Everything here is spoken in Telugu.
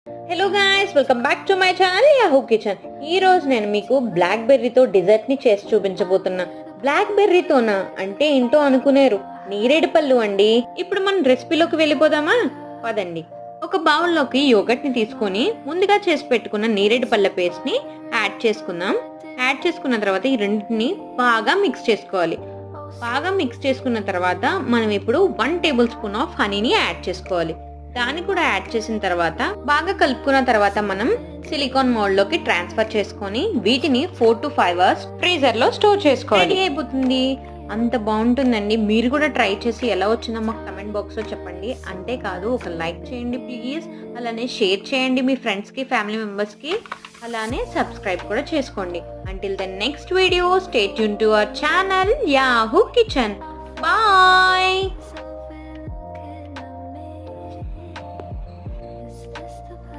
Hello guys, welcome back to my channel yahoo kitchen. ఈ రోజు నేను మీకు బ్లాక్ బెర్రీతో డిజర్ట్ ని చేసి చూపించబోతున్నా. బ్లాక్ బెర్రీతోనా అంటే ఏంటో అనుకునేరు, నేరేడు పళ్ళు అండి. ఇప్పుడు మనం రెసిపీలోకి వెళ్ళిపోదామా? పదండి. ఒక బౌల్లోకి యోగర్ట్ ని తీసుకొని ముందుగా చేసి పెట్టుకున్న నేరేడు పళ్ళ పేస్ట్ ని యాడ్ చేసుకుందాం. యాడ్ చేసుకున్న తర్వాత ఈ రెండింటిని బాగా మిక్స్ చేసుకోవాలి. బాగా మిక్స్ చేసుకున్న తర్వాత మనం ఇప్పుడు 1 టేబుల్ స్పూన్ ఆఫ్ హనీని యాడ్ చేసుకోవాలి. దాన్ని కూడా యాడ్ చేసిన తర్వాత బాగా కలుపుకున్న తర్వాత మనం సిలికాన్ మౌల్డ్ లోకి ట్రాన్స్ఫర్ చేసుకొని వీటిని 4 to 5 అవర్స్ ఫ్రీజర్ లో స్టోర్ చేసుకోవాలి. రెడీ అయిపోతుంది. అంత బాగుంటుందండి. మీరు కూడా ట్రై చేసి ఎలా వచ్చిందో మాకు కమెంట్ బాక్స్ లో చెప్పండి. అంతేకాదు ఒక లైక్ చేయండి ప్లీజ్, అలానే షేర్ చేయండి మీ ఫ్రెండ్స్ కి, ఫ్యామిలీ మెంబర్స్ కి, అలానే సబ్స్క్రైబ్ కూడా చేసుకోండి. Until the next video, stay tune to our channel yahoo kitchen. Bye.